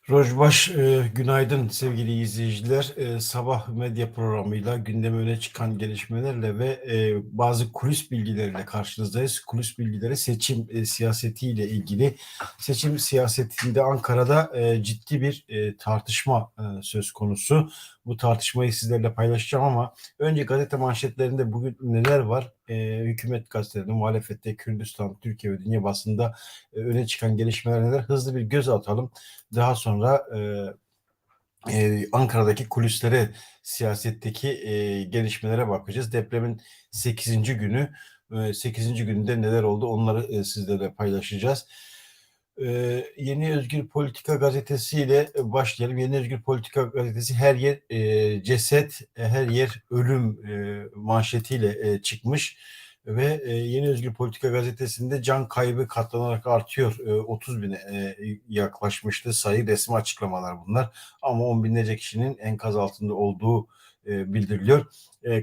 Rojbaş, günaydın sevgili izleyiciler. Sabah medya programıyla gündeme öne çıkan gelişmelerle ve bazı kulis bilgileriyle karşınızdayız. Kulis bilgileri seçim siyasetiyle ilgili. Seçim siyasetinde Ankara'da ciddi bir tartışma söz konusu. Bu tartışmayı sizlerle paylaşacağım ama önce gazete manşetlerinde bugün neler var? Hükümet gazetelerinde, muhalefette, Kürdistan, Türkiye ve dünya basında öne çıkan gelişmeler neler? Hızlı bir göz atalım. Daha sonra Ankara'daki kulislere, siyasetteki gelişmelere bakacağız. Depremin 8. günü, 8. gününde neler oldu onları sizlerle paylaşacağız. Yeni Özgür Politika gazetesiyle başlayalım. Yeni Özgür Politika gazetesi her yer ceset, her yer ölüm manşetiyle çıkmış. Ve Yeni Özgür Politika gazetesinde can kaybı katlanarak artıyor. 30 bine yaklaşmıştı sayı, resmi açıklamalar bunlar. Ama on binlerce kişinin enkaz altında olduğu bildiriliyor.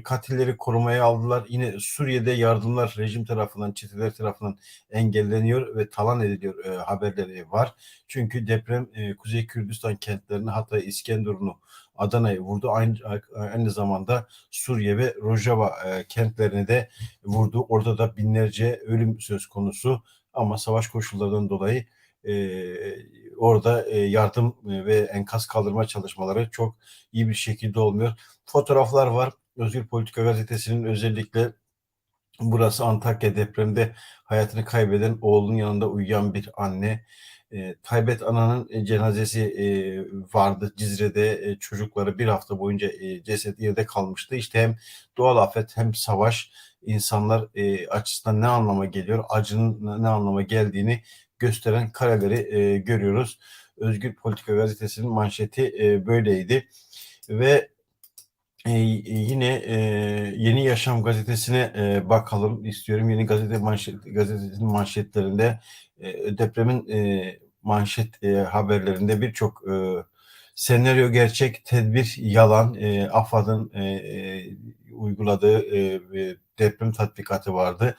Katilleri korumaya aldılar. Yine Suriye'de yardımlar rejim tarafından, çeteler tarafından engelleniyor ve talan ediliyor haberleri var. Çünkü deprem Kuzey Kürdistan kentlerini, Hatay, İskenderun'u, Adana'yı vurdu. Aynı zamanda Suriye ve Rojava kentlerini de vurdu. Orada da binlerce ölüm söz konusu. Ama savaş koşullarından dolayı e, orada yardım ve enkaz kaldırma çalışmaları çok iyi bir şekilde olmuyor. Fotoğraflar var. Özgür Politika gazetesinin özellikle burası Antakya depremde hayatını kaybeden oğlunun yanında uyuyan bir anne. Taybet Ana'nın cenazesi vardı Cizre'de. Çocukları bir hafta boyunca ceset yerde kalmıştı. İşte hem doğal afet hem savaş insanlar açısından ne anlama geliyor, acının ne anlama geldiğini gösteren kareleri görüyoruz. Özgür Politika gazetesinin manşeti böyleydi ve yine Yeni Yaşam gazetesine bakalım istiyorum. Gazetesinin manşetlerinde depremin manşet haberlerinde birçok senaryo gerçek, tedbir yalan. AFAD'ın uyguladığı deprem tatbikatı vardı.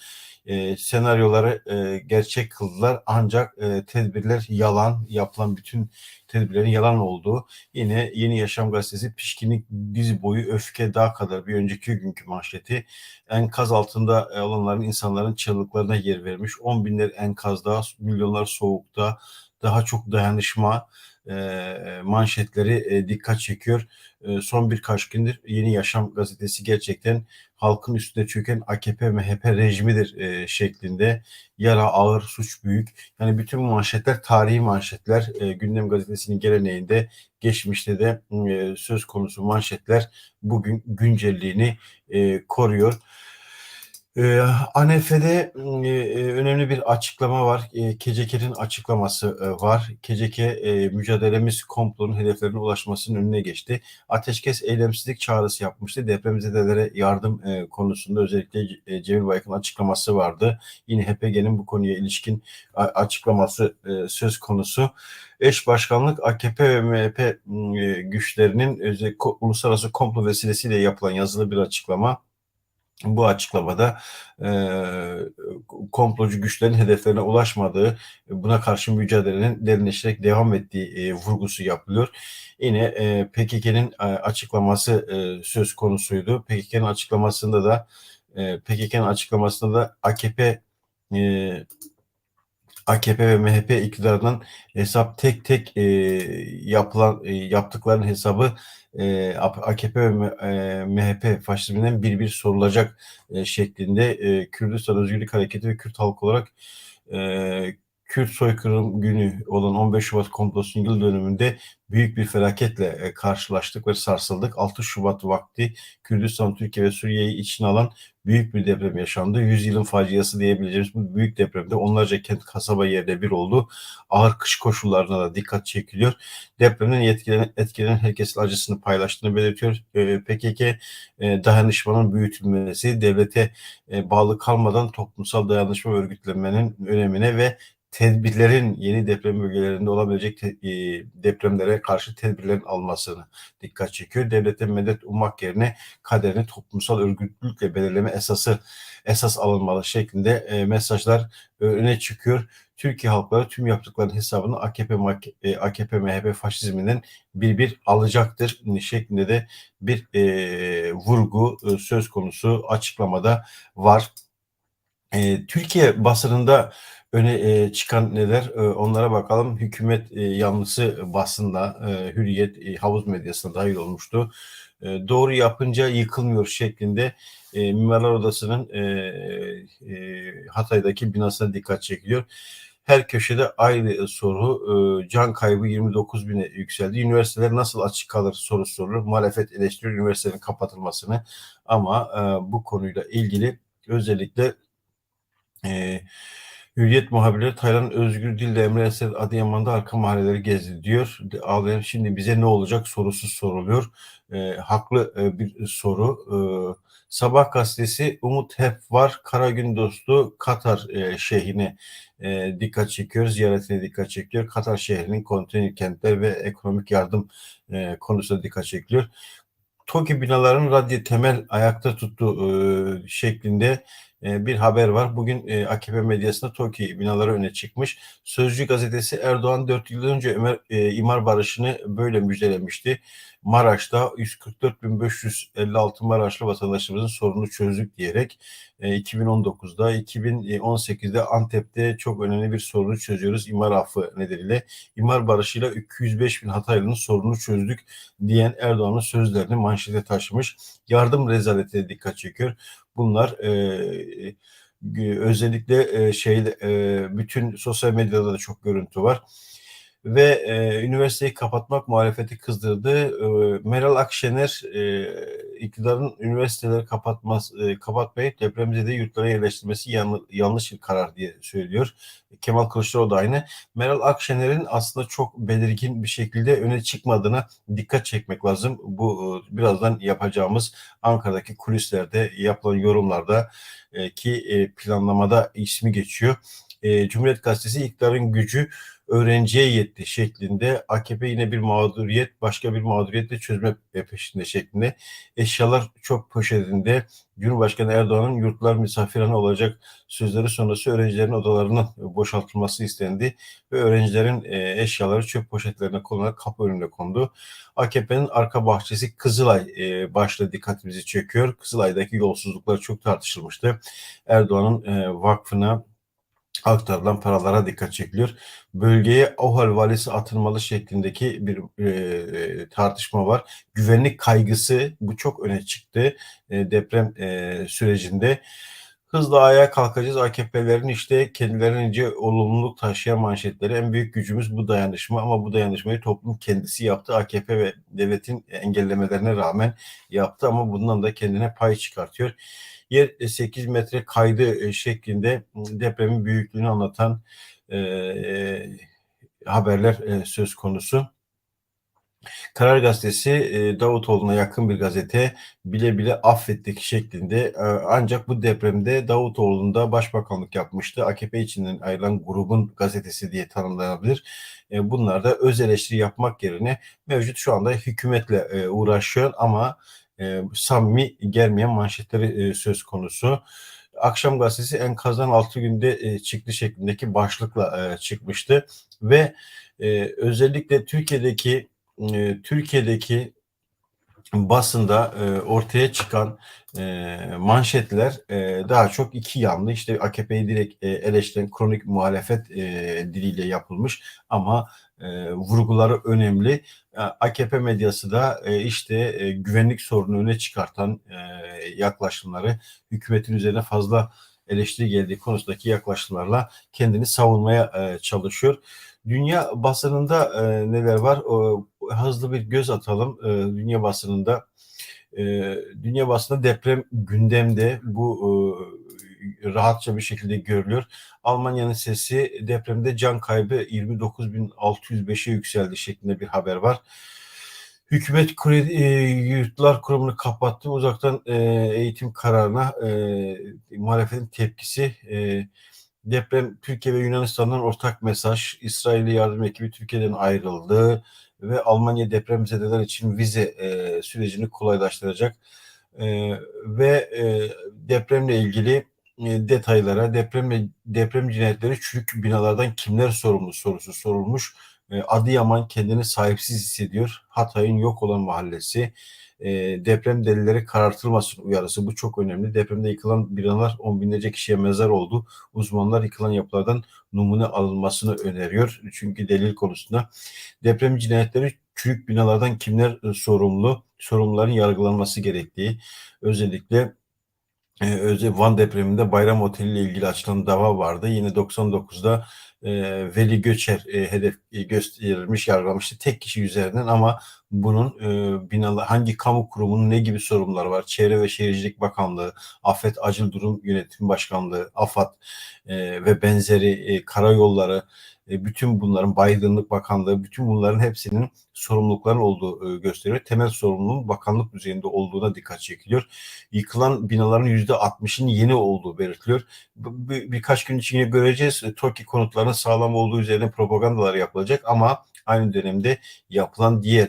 Senaryoları gerçek kıldılar ancak tedbirler yalan, yapılan bütün tedbirlerin yalan olduğu. Yine Yeni Yaşam gazetesi pişkinlik diz boyu öfke daha kadar bir önceki günkü manşeti. Enkaz altında olanların insanların çığlıklarına yer vermiş. 10 binler enkazda, milyonlar soğukta, daha çok dayanışma manşetleri dikkat çekiyor. Son birkaç gündür Yeni Yaşam gazetesi gerçekten halkın üstüne çöken AKP MHP rejimidir şeklinde. Yara ağır, suç büyük. Yani bütün bu manşetler tarihi manşetler. Gündem gazetesinin geleneğinde geçmişte de söz konusu manşetler bugün güncelliğini koruyor. ANEF'de önemli bir açıklama var. KCK'nin açıklaması var. KCK mücadelemiz komplonun hedeflerine ulaşmasının önüne geçti. Ateşkes eylemsizlik çağrısı yapmıştı. Depremzedelere yardım konusunda özellikle Cemil Bayık'ın açıklaması vardı. Yine HPG'nin bu konuya ilişkin açıklaması söz konusu. Eş başkanlık AKP ve MHP güçlerinin uluslararası komplo vesilesiyle yapılan yazılı bir açıklama. Bu açıklamada e, komplocu güçlerin hedeflerine ulaşmadığı, buna karşı mücadelenin derinleşerek devam ettiği vurgusu yapılıyor. Yine PKK'nın açıklaması söz konusuydu. PKK'nın açıklamasında da AKP ve MHP iktidarından hesap tek tek yaptıklarının hesabı AKP ve MHP faşizminden bir sorulacak şeklinde Kürdistan Özgürlük Hareketi ve Kürt halkı olarak e, Kürt soykırım günü olan 15 Şubat komplosunun yıl dönümünde büyük bir felaketle karşılaştık ve sarsıldık. 6 Şubat vakti Kürdistan, Türkiye ve Suriye'yi içine alan büyük bir deprem yaşandı. 100 yılın faciası diyebileceğimiz bu büyük depremde onlarca kent, kasaba yerle bir oldu. Ağır kış koşullarına da dikkat çekiliyor. Depremden etkilenen herkesin acısını paylaştığını belirtiyor. PKK dayanışmanın büyütülmesi, devlete bağlı kalmadan toplumsal dayanışma örgütlenmenin önemine ve tedbirlerin yeni deprem bölgelerinde olabilecek depremlere karşı tedbirlerin almasını dikkat çekiyor. Devlete medet ummak yerine kaderini toplumsal örgütlülükle belirleme esas alınmalı şeklinde mesajlar öne çıkıyor. Türkiye halkları tüm yaptıklarının hesabını AKP, MHP faşizminden bir alacaktır şeklinde de bir vurgu söz konusu açıklamada var. Türkiye basınında öne çıkan neler? Onlara bakalım. Hükümet yanlısı basında, Hürriyet, havuz medyasına dahil olmuştu. Doğru yapınca yıkılmıyor şeklinde Mimarlar Odası'nın Hatay'daki binasına dikkat çekiliyor. Her köşede aynı soru. Can kaybı 29 bine yükseldi. Üniversiteler nasıl açık kalır sorusu sorulur. Muhalefet eleştiriyor üniversitelerin kapatılmasını ama bu konuyla ilgili özellikle Hürriyet muhabirleri Taylan Özgür Dil de Emre Eser Adıyaman'da arka mahalleleri gezdi diyor. Ağlayan şimdi bize ne olacak sorusu soruluyor. Haklı bir soru. Sabah gazetesi Umut Hep var. Karagün dostu Katar şehrine dikkat çekiyor. Ziyaretine dikkat çekiyor. Katar şehrinin konteyner kentler ve ekonomik yardım konusuna dikkat çekiliyor. TOKİ binaların radyo temel ayakta tuttu şeklinde bir haber var. Bugün AKP medyasında TOKİ binaları öne çıkmış. Sözcü gazetesi Erdoğan 4 yıl önce imar barışını böyle müjdelemişti. Maraş'ta 144.556 Maraşlı vatandaşımızın sorununu çözdük diyerek 2019'da, 2018'de Antep'te çok önemli bir sorunu çözüyoruz imar affı nedeniyle. İmar barışıyla 205 bin Hataylı'nın sorununu çözdük diyen Erdoğan'ın sözlerini manşete taşımış. Yardım rezaletine dikkat çekiyor. Bunlar özellikle bütün sosyal medyada da çok görüntü var ve üniversiteyi kapatmak muhalefeti kızdırdı. Meral Akşener iktidarın üniversiteleri kapatmayıp depremzede yurtlara yerleştirmesi yanlış bir karar diye söylüyor. Kemal Kılıçdaroğlu da aynı. Meral Akşener'in aslında çok belirgin bir şekilde öne çıkmadığına dikkat çekmek lazım. Bu birazdan yapacağımız Ankara'daki kulislerde yapılan yorumlarda ki planlamada ismi geçiyor. Cumhuriyet Gazetesi iktidarın gücü öğrenciye yetti şeklinde AKP yine bir mağduriyet başka bir mağduriyetle çözme peşinde şeklinde eşyalar çok poşetinde Cumhurbaşkanı Erdoğan'ın yurtlar misafirhane olacak sözleri sonrası öğrencilerin odalarının boşaltılması istendi ve öğrencilerin eşyaları çöp poşetlerine konularak kapı önüne kondu. AKP'nin arka bahçesi Kızılay başta dikkatimizi çekiyor. Kızılay'daki yolsuzluklar çok tartışılmıştı. Erdoğan'ın vakfına aktarılan paralara dikkat çekiliyor. Bölgeye OHAL valisi atılmalı şeklindeki bir tartışma var. Güvenlik kaygısı bu çok öne çıktı deprem sürecinde. Hızla ayağa kalkacağız. AKP'lerin işte kendilerince olumluluk taşıyan manşetleri en büyük gücümüz bu dayanışma ama bu dayanışmayı toplum kendisi yaptı. AKP ve devletin engellemelerine rağmen yaptı ama bundan da kendine pay çıkartıyor. Yer 8 metre kaydı şeklinde depremin büyüklüğünü anlatan haberler söz konusu. Karar Gazetesi Davutoğlu'na yakın bir gazete bile bile affettik şeklinde ancak bu depremde Davutoğlu'nda başbakanlık yapmıştı. AKP içinden ayrılan grubun gazetesi diye tanımlanabilir. Bunlar da öz eleştiri yapmak yerine mevcut şu anda hükümetle uğraşıyor ama samimi gelmeyen manşetleri söz konusu. Akşam Gazetesi enkazdan 6 günde çıktı şeklindeki başlıkla çıkmıştı ve özellikle Türkiye'deki basında ortaya çıkan manşetler daha çok iki yanlı. İşte AKP'yi direkt eleştiren kronik muhalefet diliyle yapılmış ama vurguları önemli. AKP medyası da işte güvenlik sorunu öne çıkartan yaklaşımları hükümetin üzerine fazla eleştiri geldiği konusundaki yaklaşımlarla kendini savunmaya çalışıyor. Dünya basınında neler var? Hızlı bir göz atalım. Dünya basınında deprem gündemde. Bu rahatça bir şekilde görülüyor. Almanya'nın sesi depremde can kaybı 29.605'e yükseldi şeklinde bir haber var. Hükümet yurtlar kurumunu kapattı. Uzaktan eğitim kararına muhalefetin tepkisi Deprem Türkiye ve Yunanistan'dan ortak mesaj. İsrail'li yardım ekibi Türkiye'den ayrıldı ve Almanya depremzedeler için vize sürecini kolaylaştıracak. Ve depremle ilgili detaylara, deprem cinayetleri çürük binalardan kimler sorumlu sorusu sorulmuş. Adıyaman kendini sahipsiz hissediyor. Hatay'ın yok olan mahallesi. Deprem delilleri karartılmasın uyarısı. Bu çok önemli. Depremde yıkılan binalar on binlerce kişiye mezar oldu. Uzmanlar yıkılan yapılardan numune alınmasını öneriyor. Çünkü delil konusunda deprem cinayetleri çürük binalardan kimler sorumlu? Sorumluların yargılanması gerektiği, özellikle Van depreminde Bayram Oteli ile ilgili açılan dava vardı. Yine 99'da Veli Göçer hedef gösterilmiş, yargılanmıştı tek kişi üzerinden, ama bunun binalar, hangi kamu kurumunun ne gibi sorumluları var? Çevre ve Şehircilik Bakanlığı, Afet Acil Durum Yönetim Başkanlığı, AFAD ve benzeri, karayolları, bütün bunların, Baydınlık Bakanlığı, bütün bunların hepsinin sorumlulukların olduğu gösteriyor. Temel sorumluluğun bakanlık düzeyinde olduğuna dikkat çekiliyor. Yıkılan binaların %60'ının yeni olduğu belirtiliyor. Birkaç gün içinde göreceğiz. TOKİ konutlarının sağlam olduğu üzerine propagandalar yapılacak, ama aynı dönemde yapılan diğer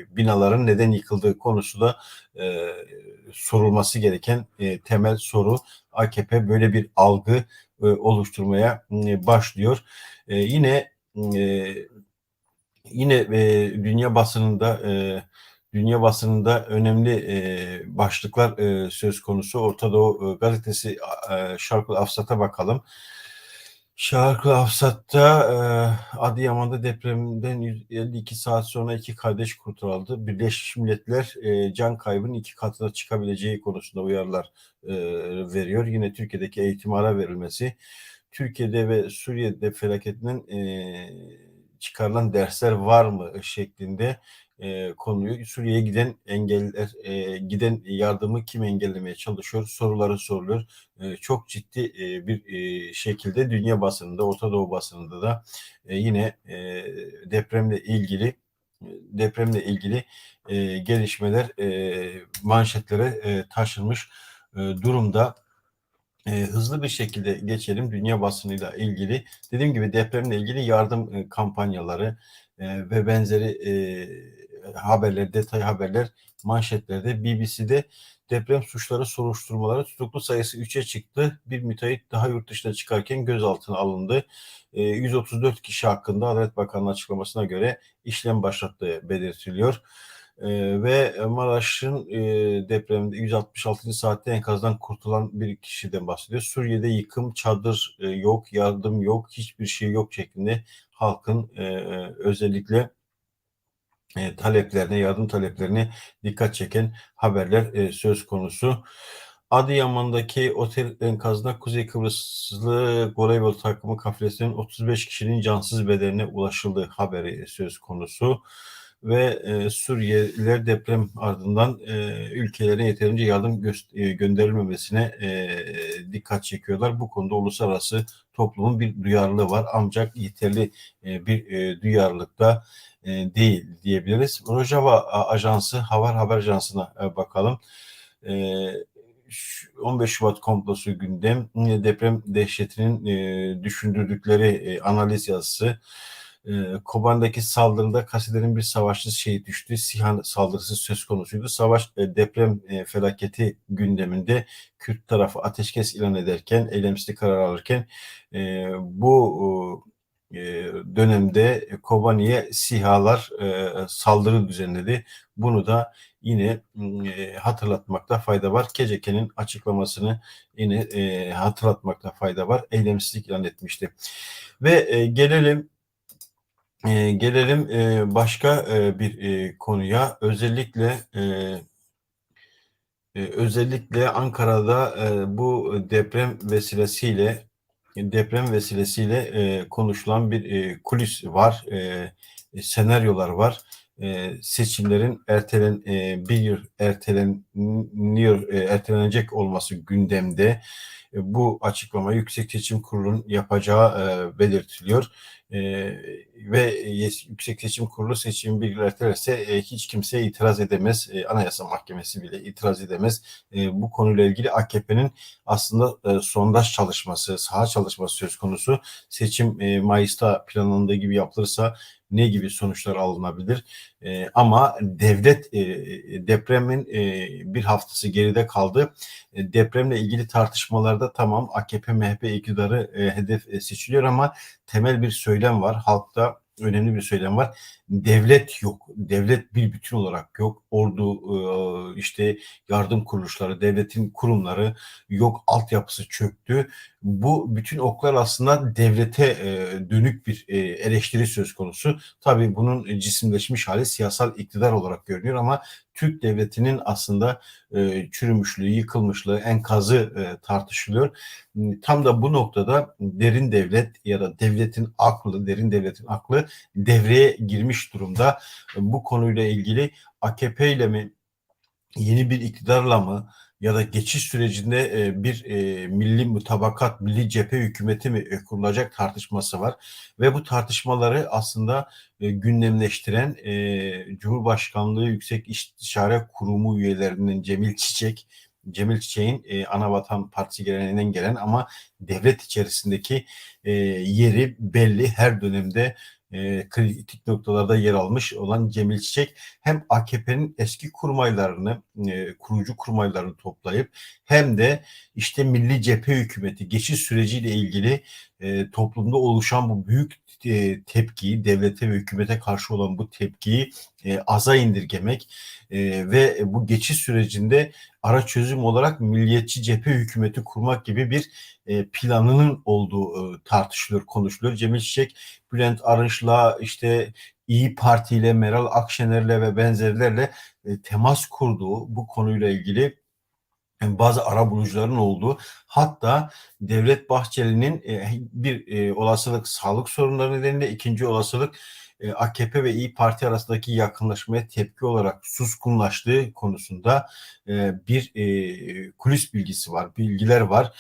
binaların neden yıkıldığı konusu da sorulması gereken temel soru. AKP böyle bir algı oluşturmaya başlıyor. Yine e, yine dünya basınında önemli başlıklar söz konusu. Orta Doğu gazetesi, Şarkı Afsat'a bakalım. Şarkı Afsat'ta Adıyaman'da depremden 152 saat sonra iki kardeş kurtarıldı. Birleşmiş Milletler can kaybının iki katına çıkabileceği konusunda uyarılar veriyor. Yine Türkiye'deki eğitim ara verilmesi, Türkiye'de ve Suriye'de felaketinden çıkarılan dersler var mı şeklinde konuyu, Suriye'ye giden yardımı kim engellemeye çalışıyor soruları soruluyor. Çok ciddi bir şekilde dünya basınında, Orta Doğu basınında da yine depremle ilgili gelişmeler manşetlere taşınmış durumda. Hızlı bir şekilde geçelim dünya basınıyla ilgili. Dediğim gibi depremle ilgili yardım kampanyaları ve benzeri haberler, detay haberler manşetlerde. BBC'de deprem suçları soruşturmaları tutuklu sayısı 3'e çıktı. Bir müteahhit daha yurt dışına çıkarken gözaltına alındı. 134 kişi hakkında Adalet Bakanlığı açıklamasına göre işlem başlattığı belirtiliyor. Ve Maraş'ın depreminde 166. saatte enkazdan kurtulan bir kişiden bahsediyor. Suriye'de yıkım, çadır yok, yardım yok, hiçbir şey yok şeklinde halkın özellikle yardım taleplerine dikkat çeken haberler söz konusu. Adıyaman'daki otel enkazına Kuzey Kıbrıslı voleybol takımı kafilesinin 35 kişinin cansız bedenine ulaşıldığı haberi söz konusu. Ve Suriyeliler deprem ardından ülkelerine yeterince yardım gönderilmemesine dikkat çekiyorlar. Bu konuda uluslararası toplumun bir duyarlılığı var, ancak yeterli bir duyarlılıkta değil diyebiliriz. Rojava Ajansı, Haber Ajansı'na bakalım. 15 Şubat komplosu gündem, deprem dehşetinin düşündürdükleri analiz yazısı. Koban'daki saldırıda Kasider'in bir savaşçısı şehit düştü. SİHA saldırısı söz konusuydu. Deprem felaketi gündeminde Kürt tarafı ateşkes ilan ederken, eylemsizlik kararı alırken bu dönemde Kobani'ye SİHA'lar saldırı düzenledi. Bunu da yine hatırlatmakta fayda var. KCK'nin açıklamasını yine hatırlatmakta fayda var. Eylemsizlik ilan etmişti. Ve gelelim başka bir konuya. Özellikle Ankara'da bu deprem vesilesiyle konuşulan bir kulis var, senaryolar var. seçimlerin bir yıl ertelenecek olması gündemde. Bu açıklamayı Yüksek Seçim Kurulu'nun yapacağı belirtiliyor. Ve Yüksek Seçim Kurulu seçimi bir yıl ertelerse hiç kimse itiraz edemez. Anayasa Mahkemesi bile itiraz edemez. Bu konuyla ilgili AKP'nin aslında sondaj çalışması, saha çalışması söz konusu. Seçim Mayıs'ta planlandığı gibi yapılırsa ne gibi sonuçlar alınabilir? Ama devlet depremin bir haftası geride kaldı. Depremle ilgili tartışmalarda tamam AKP, MHP iktidarı hedef seçiliyor ama temel bir söylem var. Halkta önemli bir söylem var. Devlet yok. Devlet bir bütün olarak yok. Ordu, işte yardım kuruluşları, devletin kurumları yok. Altyapısı çöktü. Bu bütün oklar aslında devlete dönük bir eleştiri söz konusu. Tabii bunun cisimleşmiş hali siyasal iktidar olarak görünüyor ama Türk devletinin aslında çürümüşlüğü, yıkılmışlığı, enkazı tartışılıyor. Tam da bu noktada derin devlet ya da devletin aklı, derin devletin aklı devreye girmiş durumda. Bu konuyla ilgili AKP ile mi, yeni bir iktidarla mı ya da geçiş sürecinde bir milli mutabakat, milli cephe hükümeti mi kurulacak tartışması var. Ve bu tartışmaları aslında gündemleştiren Cumhurbaşkanlığı Yüksek İstişare Kurumu üyelerinin Cemil Çiçek'in Anavatan Partisi geleneğinden gelen ama devlet içerisindeki yeri belli, her dönemde kritik noktalarda yer almış olan Cemil Çiçek hem AKP'nin eski kurmaylarını, kurucu kurmaylarını toplayıp hem de işte Milli Cephe Hükümeti geçiş süreciyle ilgili toplumda oluşan bu büyük tepkiyi, devlete ve hükümete karşı olan bu tepkiyi aza indirgemek ve bu geçiş sürecinde ara çözüm olarak milliyetçi cephe hükümeti kurmak gibi bir planının olduğu tartışılıyor, konuşuluyor. Cemil Çiçek, Bülent Arınç'la işte İyi Parti ile, Meral Akşener'le ve benzerlerle temas kurduğu bu konuyla ilgili bazı arabulucuların olduğu, hatta Devlet Bahçeli'nin bir olasılık sağlık sorunları nedeniyle, ikinci olasılık AKP ve İyi Parti arasındaki yakınlaşmaya tepki olarak suskunlaştığı konusunda bir kulis bilgisi var, bilgiler var.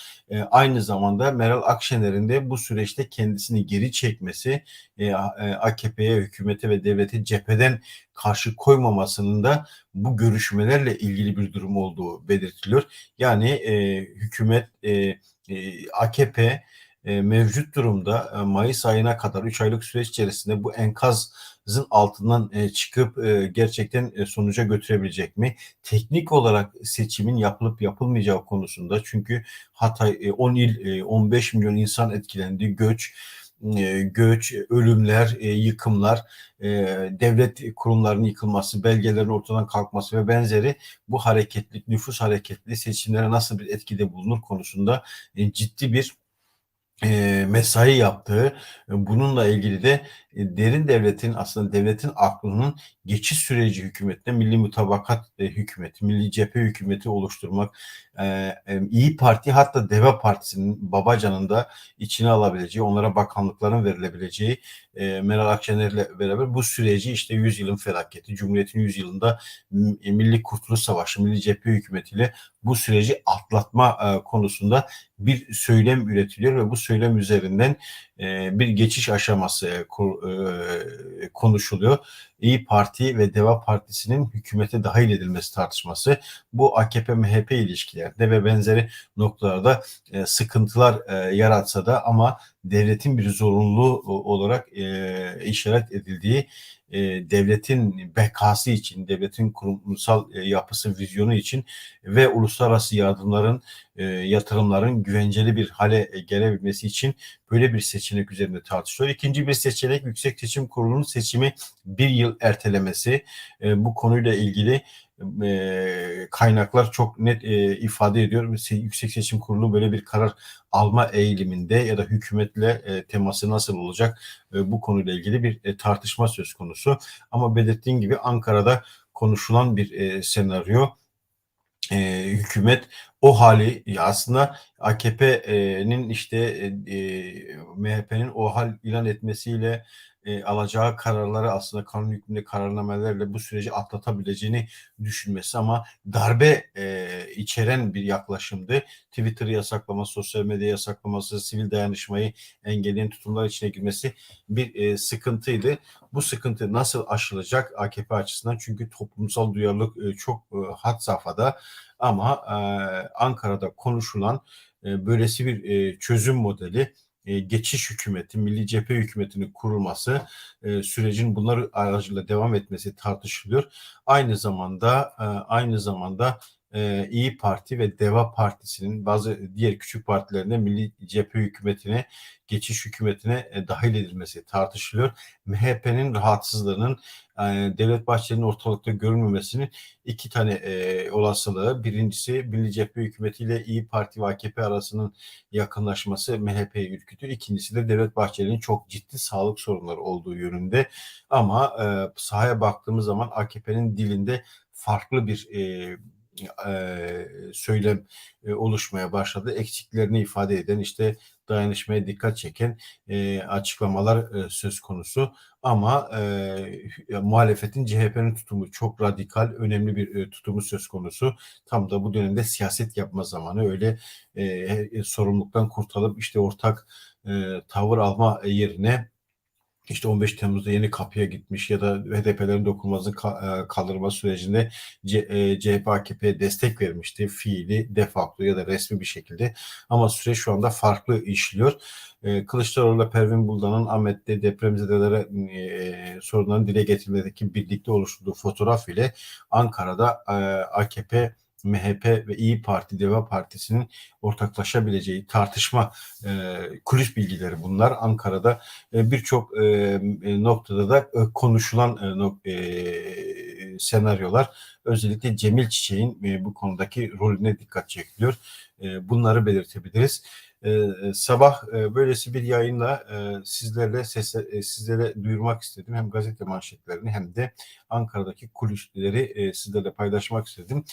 Aynı zamanda Meral Akşener'in de bu süreçte kendisini geri çekmesi, AKP'ye, hükümete ve devlete cepheden karşı koymamasının da bu görüşmelerle ilgili bir durum olduğu belirtiliyor. Yani hükümet, AKP mevcut durumda Mayıs ayına kadar 3 aylık süreç içerisinde bu enkazın altından çıkıp gerçekten sonuca götürebilecek mi? Teknik olarak seçimin yapılıp yapılmayacağı konusunda, çünkü Hatay 10 il, 15 milyon insan etkilendi. Göç, ölümler, yıkımlar, devlet kurumlarının yıkılması, belgelerin ortadan kalkması ve benzeri bu hareketlilik, nüfus hareketliliği seçimlere nasıl bir etkide bulunur konusunda ciddi bir mesai yaptığı, bununla ilgili de derin devletin, aslında devletin aklının geçiş süreci hükümetine milli mutabakat hükümeti, milli cephe hükümeti oluşturmak, İyi Parti hatta Deva Partisi'nin Babacan'ın da içine alabileceği, onlara bakanlıkların verilebileceği Meral Akşener'le beraber bu süreci işte 100 yılın felaketi, Cumhuriyet'in 100 yılında Milli Kurtuluş Savaşı, milli cephe hükümetiyle bu süreci atlatma konusunda bir söylem üretiliyor ve bu söylem üzerinden bir geçiş aşaması konuşuluyor. İyi Parti ve Deva Partisi'nin hükümete dahil edilmesi tartışması bu AKP-MHP ilişkilerde ve benzeri noktalarda sıkıntılar yaratsa da ama devletin bir zorunluluğu olarak işaret edildiği, devletin bekası için, devletin kurumsal yapısı, vizyonu için ve uluslararası yatırımların güvenceli bir hale gelebilmesi için böyle bir seçenek üzerinde tartışılıyor. İkinci bir seçenek Yüksek Seçim Kurulu'nun seçimi bir yıl ertelemesi. Bu konuyla ilgili kaynaklar çok net ifade ediyor. Yüksek Seçim Kurulu böyle bir karar alma eğiliminde ya da hükümetle teması nasıl olacak, bu konuyla ilgili bir tartışma söz konusu. Ama belirttiğim gibi Ankara'da konuşulan bir senaryo. Hükümet o hali aslında AKP'nin işte MHP'nin o hal ilan etmesiyle alacağı kararları aslında kanun hükmünde kararnamelerle bu süreci atlatabileceğini düşünmesi ama darbe içeren bir yaklaşımdı. Twitter'ı yasaklaması, sosyal medya yasaklaması, sivil dayanışmayı engelleyen tutumlar içine girmesi bir sıkıntıydı. Bu sıkıntı nasıl aşılacak AKP açısından? Çünkü toplumsal duyarlılık çok had safhada ama Ankara'da konuşulan böylesi bir çözüm modeli, geçiş hükümeti, Milli Cephe Hükümeti'nin kurulması, sürecin bunlar aracılığıyla devam etmesi tartışılıyor. Aynı zamanda İyi Parti ve Deva Partisi'nin bazı diğer küçük partilerinde Milli Cephe Hükümeti'ne, geçiş hükümetine dahil edilmesi tartışılıyor. MHP'nin rahatsızlığının Devlet Bahçeli'nin ortalıkta görünmemesinin iki tane olasılığı. Birincisi Milli Cephe Hükümeti ile İyi Parti ve AKP arasının yakınlaşması MHP'yi ürkütür. İkincisi de Devlet Bahçeli'nin çok ciddi sağlık sorunları olduğu yönünde. Ama sahaya baktığımız zaman AKP'nin dilinde farklı bir söylem oluşmaya başladı. Eksiklerini ifade eden, işte dayanışmaya dikkat çeken açıklamalar söz konusu. Ama muhalefetin, CHP'nin tutumu çok radikal, önemli bir tutumu söz konusu. Tam da bu dönemde siyaset yapma zamanı. Öyle sorumluluktan kurtulup işte ortak tavır alma yerine işte 15 Temmuz'da Yeni Kapı'ya gitmiş ya da HDP'lerin dokunulmazlığı kaldırma sürecinde CHP AKP'ye destek vermişti. Fiili, defakto ya da resmi bir şekilde. Ama süreç şu anda farklı işliyor. Kılıçdaroğlu'la Pervin Buldan'ın Ahmet'te depremzedelere sorunların dile getirmedeki birlikte oluşturduğu fotoğraf ile Ankara'da AKP, MHP ve İyi Parti, Deva Partisi'nin ortaklaşabileceği tartışma kulis bilgileri bunlar. Ankara'da birçok noktada da konuşulan senaryolar. Özellikle Cemil Çiçek'in bu konudaki rolüne dikkat çekiliyor. Bunları belirtebiliriz. Sabah böylesi bir yayınla sizlere duyurmak istedim. Hem gazete manşetlerini hem de Ankara'daki kulisleri sizlerle paylaşmak istedim.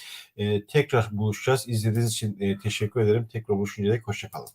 Tekrar buluşacağız. İzlediğiniz için teşekkür ederim. Tekrar buluşuncaya dek hoşça kalın.